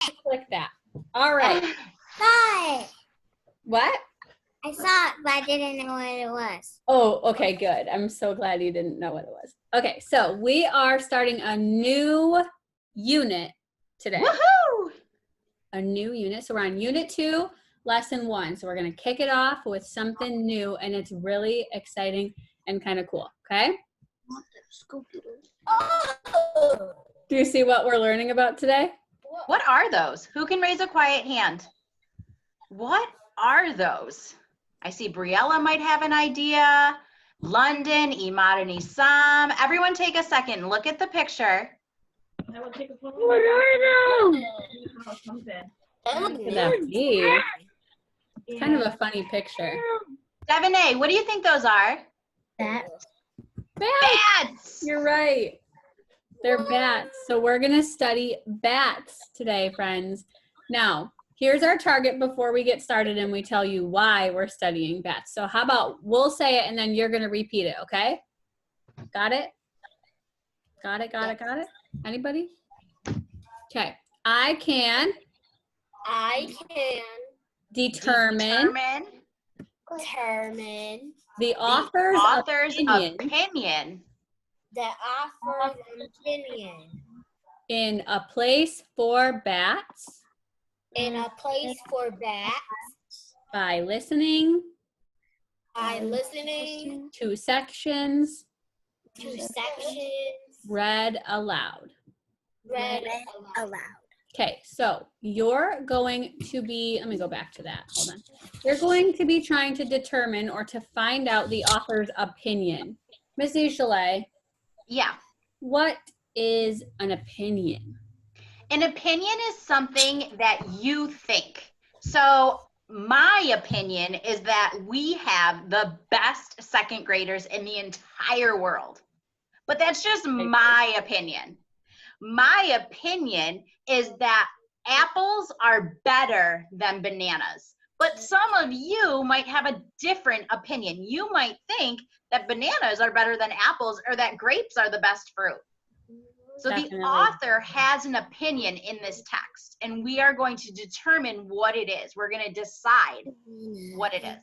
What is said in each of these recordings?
Click that. All right. Saw it. What? I saw it, but I didn't know what it was. Oh, okay, good. I'm so glad you didn't know what it was. Okay, so we are starting a new unit today. Woohoo! A new unit. So we're on Unit 2, Lesson 1. So we're going to kick it off with something new, and it's really exciting and kind of cool, okay? Oh. Do you see what we're learning about today? What are those? Who can raise a quiet hand? What are those? I see Briella might have an idea. London, Imad and Isam. Everyone take a second and look at the picture. What are those? What could that be? It's kind of a funny picture. Devin, what do you think those are? Bats. Bats! You're right. They're bats. So we're going to study bats today, friends. Now, here's our target before we get started and we tell you why we're studying bats. So how about we'll say it and then you're going to repeat it, okay? Got it? Got it? Anybody? Okay. I can determine the author's opinion in a place for bats by listening to sections read aloud. Okay, so you're going to be, let me go back to that, hold on. You're going to be trying to determine or to find out the author's opinion. Miss Ishalay. Yeah. What is an opinion? An opinion is something that you think. So my opinion is that we have the best second graders in the entire world. But that's just my opinion. My opinion is that apples are better than bananas. But some of you might have a different opinion. You might think that bananas are better than apples or that grapes are the best fruit. So the author has an opinion in this text, and we are going to determine what it is. We're going to decide what it is.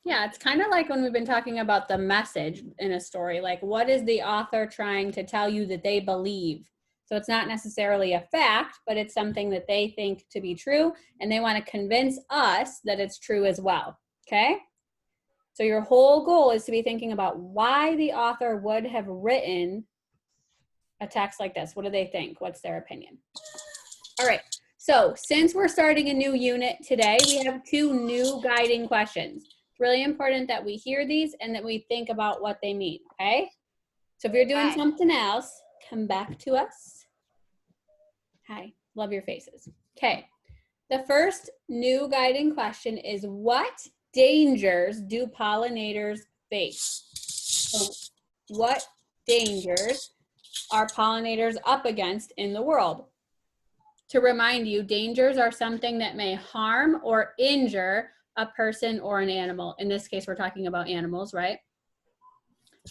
Yeah, it's kind of like when we've been talking about the message in a story, like what is the author trying to tell you that they believe? So it's not necessarily a fact, but it's something that they think to be true, and they want to convince us that it's true as well, okay? So your whole goal is to be thinking about why the author would have written a text like this. What do they think? What's their opinion? All right, so since we're starting a new unit today, we have 2 new guiding questions. It's really important that we hear these and that we think about what they mean, okay? So if you're doing something else, come back to us. Hi, love your faces. Okay, the first new guiding question is, what dangers do pollinators face? So what dangers are pollinators up against in the world? To remind you, dangers are something that may harm or injure a person or an animal. In this case, we're talking about animals, right?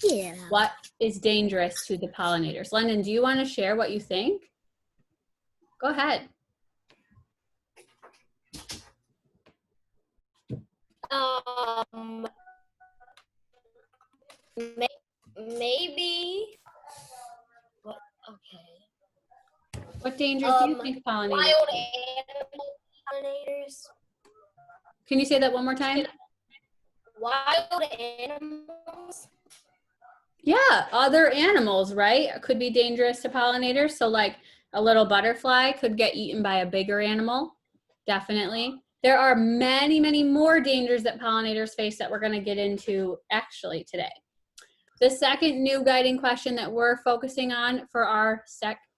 Yeah. What is dangerous to the pollinators? London, do you want to share what you think? Go ahead. Maybe. Okay. What dangers do you think pollinators? Wild animal pollinators. Can you say that one more time? Wild animals. Yeah, other animals, right? Could be dangerous to pollinators. So like a little butterfly could get eaten by a bigger animal. Definitely. There are many, many more dangers that pollinators face that we're going to get into actually today. The second new guiding question that we're focusing on for our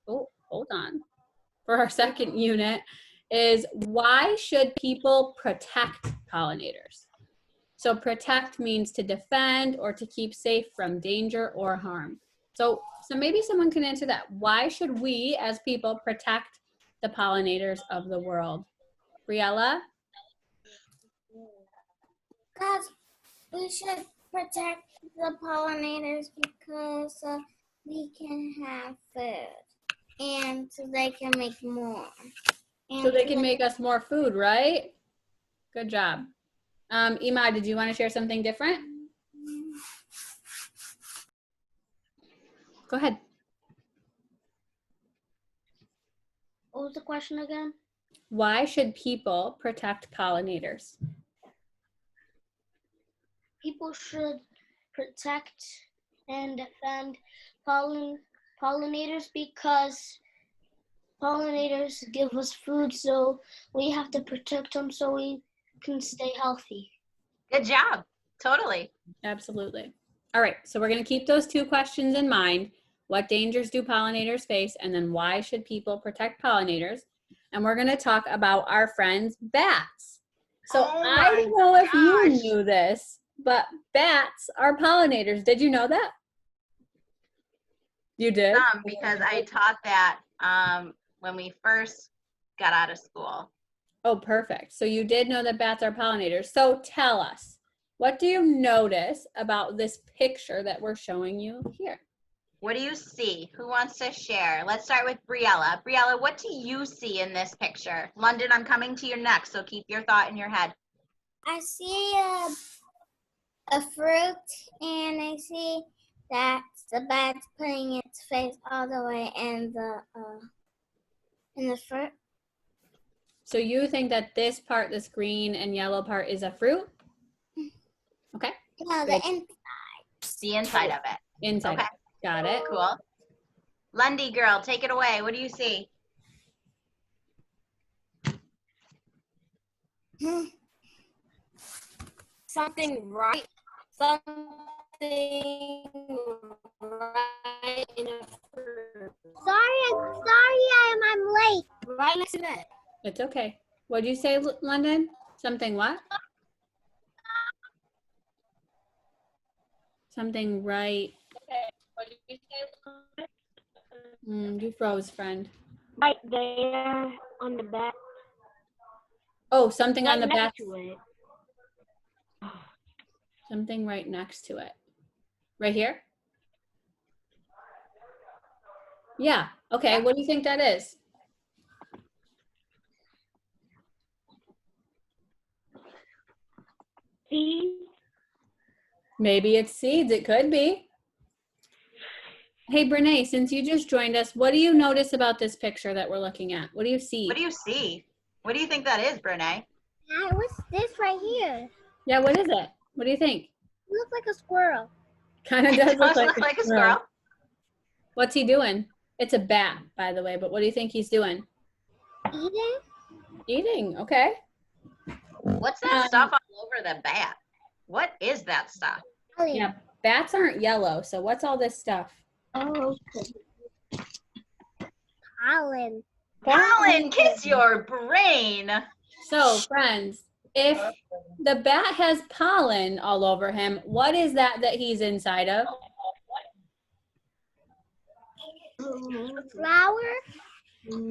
for our second unit is, why should people protect pollinators? So protect means to defend or to keep safe from danger or harm. So maybe someone can answer that. Why should we as people protect the pollinators of the world? Briella? Because we should protect the pollinators because we can have food and so they can make more. So they can make us more food, right? Good job. Ima, did you want to share something different? Go ahead. What was the question again? Why should people protect pollinators? People should protect and defend pollinators because pollinators give us food, so we have to protect them so we can stay healthy. Good job. Totally. Absolutely. All right, so we're going to keep those two questions in mind. What dangers do pollinators face? And then why should people protect pollinators? And we're going to talk about our friends bats. So I don't know if you knew this, but bats are pollinators. Did you know that? You did? Because I taught that when we first got out of school. Oh, perfect. So you did know that bats are pollinators. So tell us, what do you notice about this picture that we're showing you here? What do you see? Who wants to share? Let's start with Briella. Briella, what do you see in this picture? London, I'm coming to you next, so keep your thought in your head. I see a fruit, and I see that the bat's putting its face all the way in the fruit. So you think that this part, this green and yellow part, is a fruit? Okay. No, the inside. The inside of it. Inside. Okay. Got it. Cool. Lundy girl, take it away. What do you see? Something right in a fruit. I'm late. Right next to that. It's okay. What did you say, London? Something what? Something right. Okay. What did you say? You froze, friend. Right there on the back. Oh, something on the Right back. next to it. Something right next to it. Right here? Yeah. Okay. Yeah. What do you think that is? Seeds. Maybe it's seeds. It could be. Hey, Brene, since you just joined us, what do you notice about this picture that we're looking at? What do you see? What do you see? What do you think that is, Brene? What's this right here? Yeah, what is it? What do you think? It looks like a squirrel. Kind of does Does look look like a squirrel. What's he doing? It's a bat, by the way, but what do you think he's doing? Eating? Eating, okay. What's that stuff all over the bat? What is that stuff? Yeah, bats aren't yellow, so what's all this stuff? Oh, okay. Pollen. Pollen, kiss your brain. So, friends, if the bat has pollen all over him, what is that he's inside of? Flower?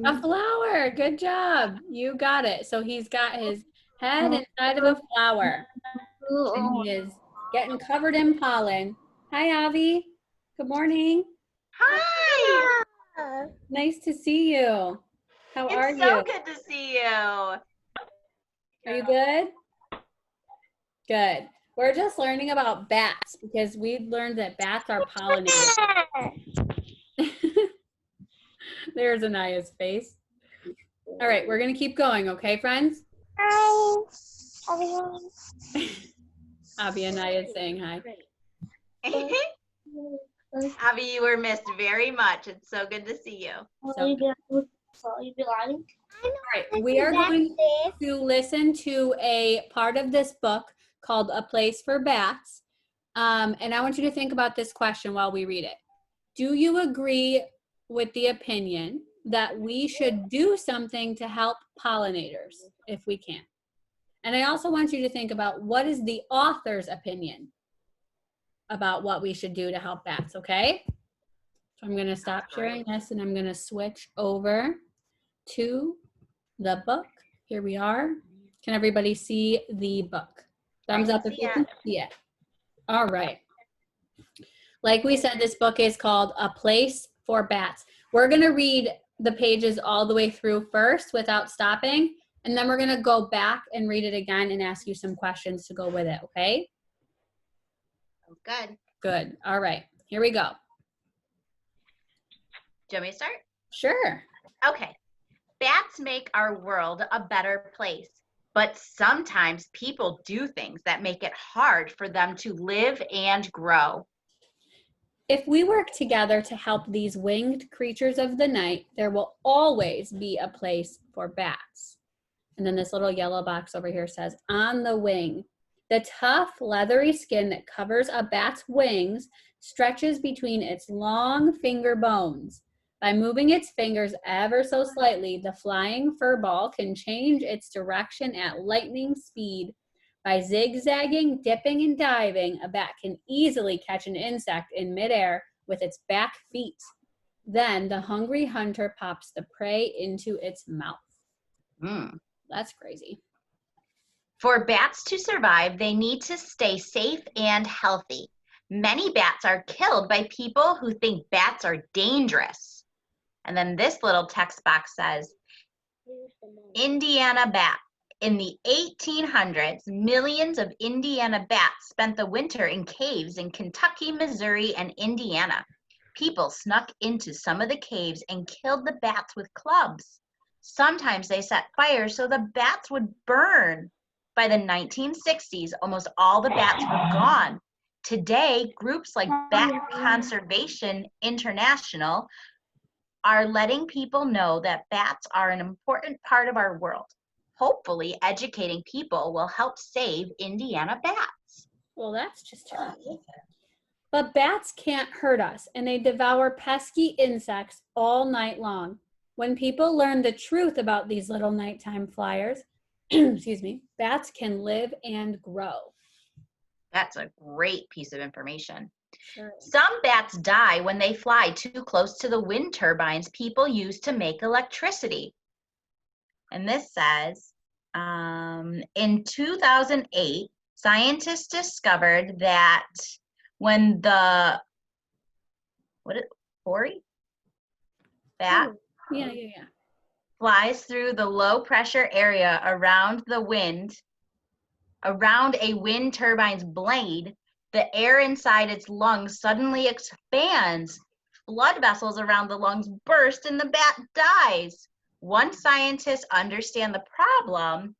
A flower. Good job. You got it. So he's got his head inside of a flower. And he is getting covered in pollen. Hi, Avi. Good morning. Hi. Nice to see you. How are It's so you? good to see you. Are you good? Good. We're just learning about bats because we learned that bats are pollinators. There's Anaya's face. All right, we're going to keep going, okay, friends? Hi, everyone. Avi Anaya is saying hi. Abby, you were missed very much. It's so good to see you. All right, we are going to listen to a part of this book called A Place for Bats. And I want you to think about this question while we read it. Do you agree with the opinion that we should do something to help pollinators if we can? And I also want you to think about what is the author's opinion about what we should do to help bats, okay? So I'm gonna stop sharing this and I'm gonna switch over to the book. Here we are. Can everybody see the book? Thumbs up if you can see it. All right. Like we said, this book is called A Place for Bats. We're gonna read the pages all the way through first without stopping, and then we're going to go back and read it again and ask you some questions to go with it, okay? Good. Good. All right. Here we go. Do you want me to start? Sure. Okay. Bats make our world a better place, but sometimes people do things that make it hard for them to live and grow. If we work together to help these winged creatures of the night, there will always be a place for bats. And then this little yellow box over here says, on the wing. The tough, leathery skin that covers a bat's wings stretches between its long finger bones. By moving its fingers ever so slightly, the flying fur ball can change its direction at lightning speed. By zigzagging, dipping, and diving, a bat can easily catch an insect in midair with its back feet. Then the hungry hunter pops the prey into its mouth. That's crazy. For bats to survive, they need to stay safe and healthy. Many bats are killed by people who think bats are dangerous. And then this little text box says, Indiana bat. In the 1800s, millions of Indiana bats spent the winter in caves in Kentucky, Missouri, and Indiana. People snuck into some of the caves and killed the bats with clubs. Sometimes they set fires so the bats would burn. By the 1960s, almost all the bats were gone. Today, groups like Bat Conservation International are letting people know that bats are an important part of our world. Hopefully, educating people will help save Indiana bats. Well, that's just terrible. But bats can't hurt us, and they devour pesky insects all night long. When people learn the truth about these little nighttime flyers, excuse me, bats can live and grow. That's a great piece of information. Sure. Some bats die when they fly too close to the wind turbines people use to make electricity. And this says, in 2008, scientists discovered that when the, hoary bat Yeah. flies through the low pressure area around a wind turbine's blade, the air inside its lungs suddenly expands. Blood vessels around the lungs burst and the bat dies. Once scientists understand the problem,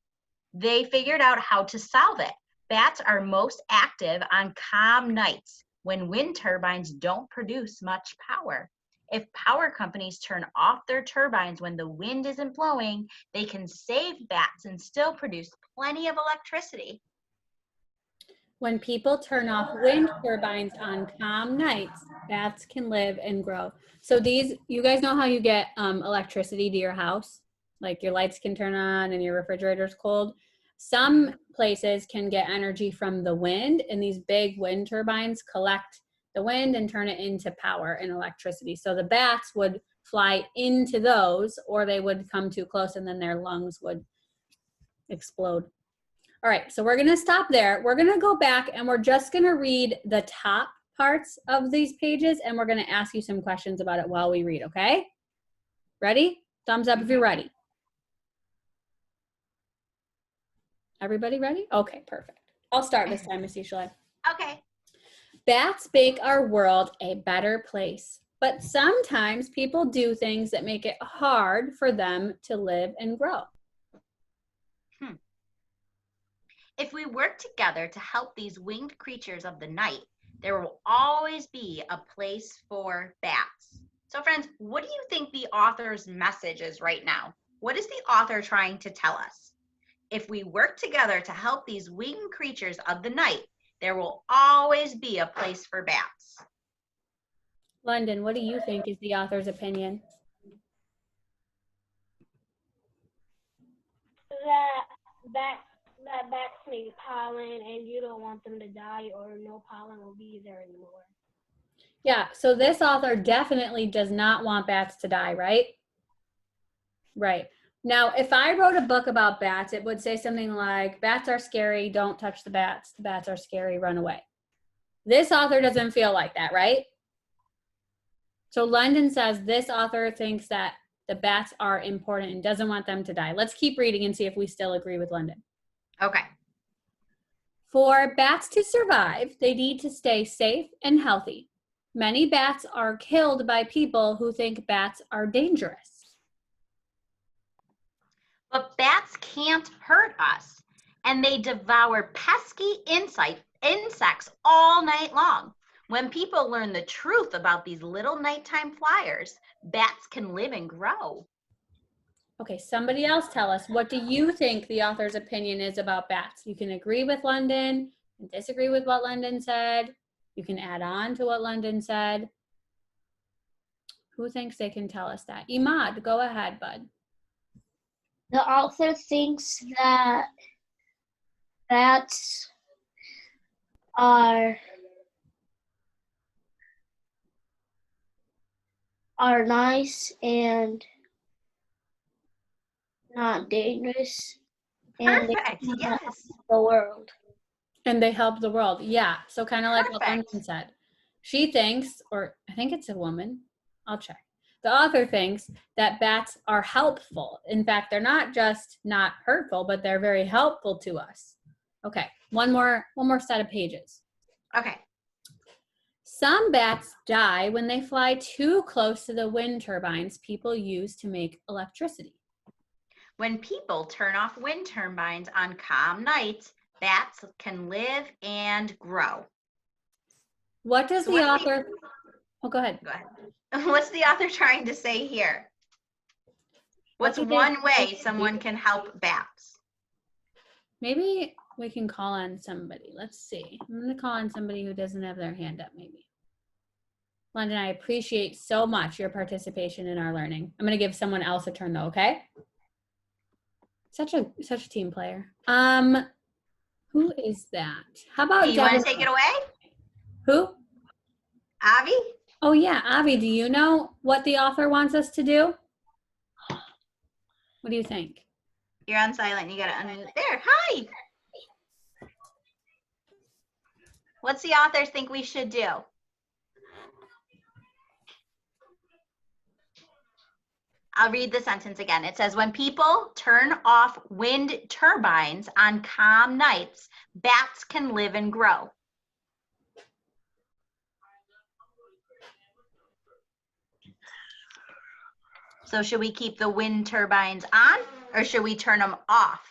they figured out how to solve it. Bats are most active on calm nights when wind turbines don't produce much power. If power companies turn off their turbines when the wind isn't blowing, they can save bats and still produce plenty of electricity. When people turn off wind turbines on calm nights, bats can live and grow. So these, you guys know how you get electricity to your house? Like your lights can turn on and your refrigerator's cold. Some places can get energy from the wind, and these big wind turbines collect the wind and turn it into power and electricity. So the bats would fly into those, or they would come too close and then their lungs would explode. All right, so we're gonna stop there. We're gonna go back and we're just gonna read the top parts of these pages, and we're gonna ask you some questions about it while we read, okay? Ready? Thumbs up if you're ready. Everybody ready? Okay, perfect. I'll start this time, Miss Ishala. Okay. Bats make our world a better place, but sometimes people do things that make it hard for them to live and grow. If we work together to help these winged creatures of the night, there will always be a place for bats. So friends, what do you think the author's message is right now? What is the author trying to tell us? If we work together to help these winged creatures of the night, there will always be a place for bats. London, what do you think is the author's opinion? That bats need pollen and you don't want them to die or no pollen will be there anymore. Yeah, so this author definitely does not want bats to die, right? Right. Now, if I wrote a book about bats, it would say something like, bats are scary, don't touch the bats are scary, run away. This author doesn't feel like that, right? So London says this author thinks that the bats are important and doesn't want them to die. Let's keep reading and see if we still agree with London. Okay. For bats to survive, they need to stay safe and healthy. Many bats are killed by people who think bats are dangerous. But bats can't hurt us, and they devour pesky insects all night long. When people learn the truth about these little nighttime flyers, bats can live and grow. Okay, somebody else tell us, what do you think the author's opinion is about bats? You can agree with London and disagree with what London said. You can add on to what London said. Who thinks they can tell us that? Imad, go ahead, bud. The author thinks that bats are nice and not dangerous, and they Perfect. help Yes. the world. And they help the world. Yeah, so kind of like what Perfect. London said. She thinks, or I think it's a woman, I'll check. The author thinks that bats are helpful. In fact, they're not just not hurtful, but they're very helpful to us. Okay, one more set of pages. Okay. Some bats die when they fly too close to the wind turbines people use to make electricity. When people turn off wind turbines on calm nights, bats can live and grow. What does So the what's author... Oh, go ahead. Go ahead. What's the author trying to say here? What's do they one way think to someone do? can help bats? Maybe we can call on somebody. Let's see. I'm going to call on somebody who doesn't have their hand up, maybe. London, I appreciate so much your participation in our learning. I'm going to give someone else a turn, though, okay? Such a team player. Who is that? How about Hey, you want to Deborah? take it away? Who? Avi? Oh, yeah. Avi, do you know what the author wants us to do? What do you think? You're on silent. You got to unmute. There. Hi. What's the author think we should do? I'll read the sentence again. It says, when people turn off wind turbines on calm nights, bats can live and grow. So should we keep the wind turbines on or should we turn them off?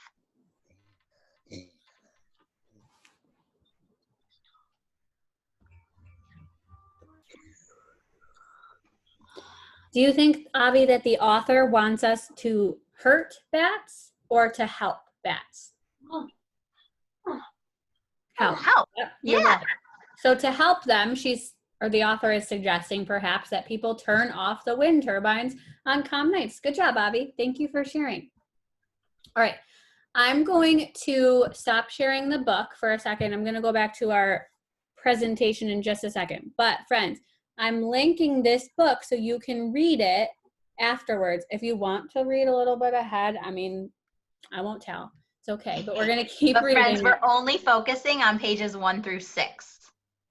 Do you think, Avi, that the author wants us to hurt bats or to help bats? Help. Help. Yep, you're Yeah. right. So to help them, the author is suggesting perhaps that people turn off the wind turbines on calm nights. Good job, Avi. Thank you for sharing. All right. I'm going to stop sharing the book for a second. I'm going to go back to our presentation in just a second. But friends, I'm linking this book so you can read it afterwards. If you want to read a little bit ahead, I mean, I won't tell. It's okay, but we're going to keep But reading. friends, we're only focusing on pages 1 through 6.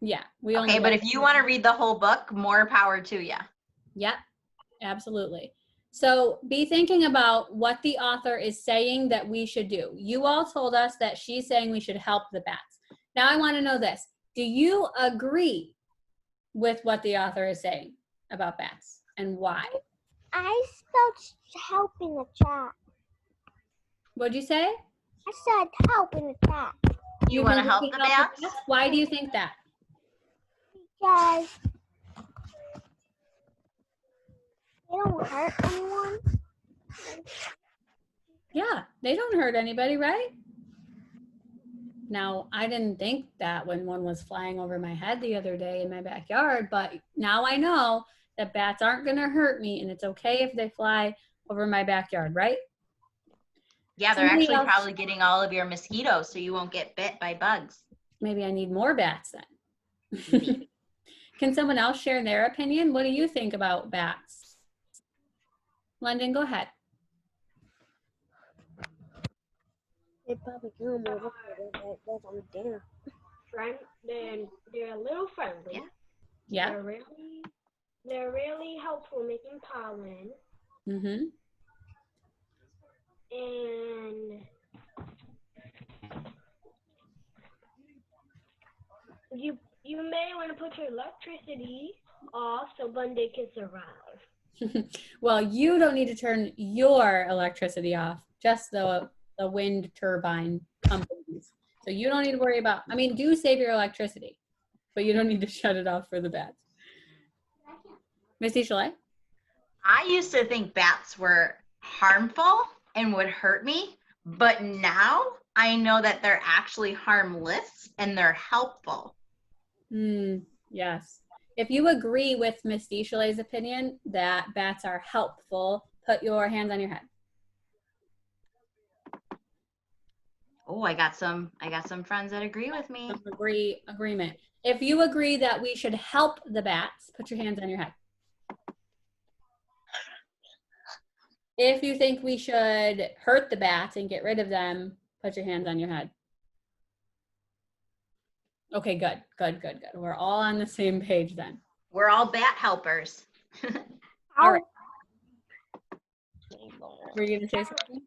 Yeah. Okay, but if you want to read the whole book, more power to you. Yep, absolutely. So be thinking about what the author is saying that we should do. You all told us that she's saying we should help the bats. Now I want to know this. Do you agree with what the author is saying about bats and why? I spelled help in the chat. What'd you say? I said help in the chat. You want to think help we the can bats? Why do you think that? Because they don't hurt anyone. Yeah, they don't hurt anybody, right? Now, I didn't think that when one was flying over my head the other day in my backyard, but now I know that bats aren't going to hurt me and it's okay if they fly over my backyard, right? Yeah, they're Somebody actually else- probably getting all of your mosquitoes so you won't get bit by bugs. Maybe I need more bats then. Can someone else share their opinion? What do you think about bats? London, go ahead. They probably kill them over that's on dinner. They're a little friendly. Yeah. Yeah. They're really helpful making pollen. Mm-hmm. And you may want to put your electricity off so Bundy can survive. Well, you don't need to turn your electricity off, just the wind turbine companies. So you don't need to worry about, I mean, do save your electricity, but you don't need to shut it off for the bats. Misty Chalet? I used to think bats were harmful and would hurt me, but now I know that they're actually harmless and they're helpful. Yes. If you agree with Misty Chalet's opinion that bats are helpful, put your hands on your head. Oh, I got some friends that agree with me. Agreement. If you agree that we should help the bats, put your hands on your head. If you think we should hurt the bats and get rid of them, put your hands on your head. Okay, good. We're all on the same page then. We're all bat helpers. All right. Were you going to say something?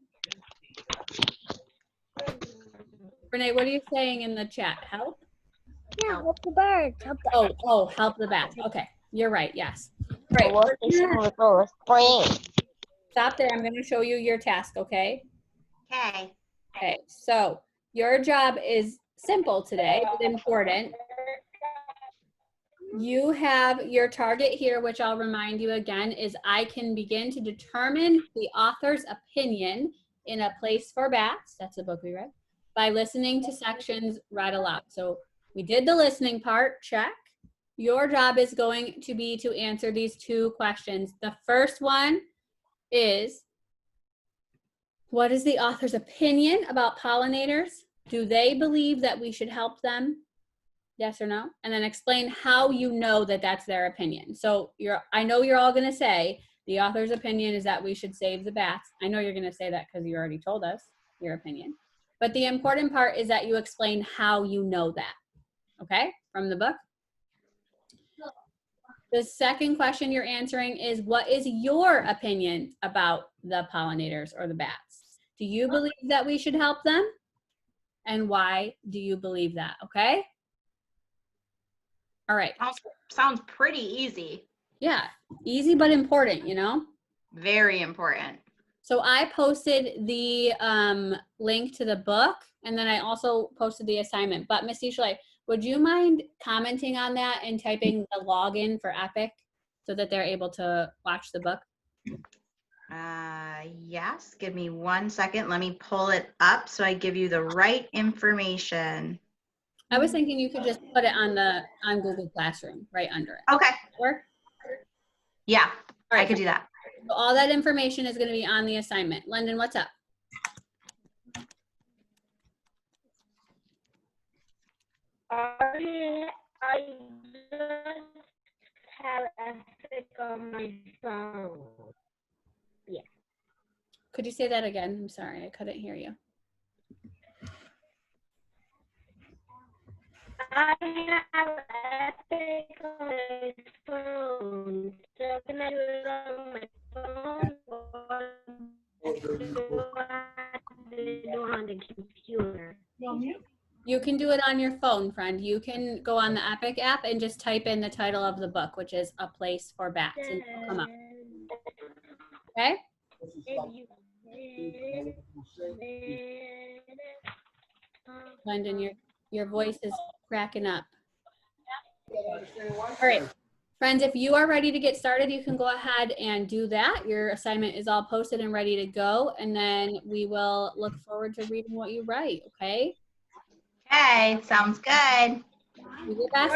Renee, what are you saying in the chat? Help? Yeah, help the birds. Help the Oh, help the bats. Okay, you're right. Yes. Right. Stop there. I'm going to show you your task, okay? Okay. Okay, so your job is simple today, but important. You have your target here, which I'll remind you again, is I can begin to determine the author's opinion in A Place for Bats, that's the book we read, by listening to sections read aloud. So we did the listening part, check. Your job is going to be to answer these two questions. The first one is, what is the author's opinion about pollinators? Do they believe that we should help them? Yes or no? And then explain how you know that that's their opinion. So I know you're all gonna say, the author's opinion is that we should save the bats. I know you're gonna say that because you already told us your opinion. But the important part is that you explain how you know that, okay? From the book. The second question you're answering is, what is your opinion about the pollinators or the bats? Do you believe that we should help them? And why do you believe that, okay? All right. Sounds pretty easy. Yeah, easy but important, you know? Very important. So I posted the link to the book, and then I also posted the assignment. But Misty Chalet, would you mind commenting on that and typing the login for Epic so that they're able to watch the book? Yes, give me 1 second. Let me pull it up so I give you the right information. I was thinking you could just put it on Google Classroom right under it. Okay. Or? Yeah, All right, I could do that. So all that information is going to be on the assignment. London, what's up? I just have Epic on my phone. Yeah. Could you say that again? I'm sorry, I couldn't hear you. I have Epic on my phone. So can I do it on my phone or do I have to do it on the computer? You can do it on your phone, friend. You can go on the Epic app and just type in the title of the book, which is A Place for Bats, and it'll come up. Okay? London, your voice is cracking up. All right, friends, if you are ready to get started, you can go ahead and do that. Your assignment is all posted and ready to go, and then we will look forward to reading what you write, okay? Okay, sounds good. Do your best.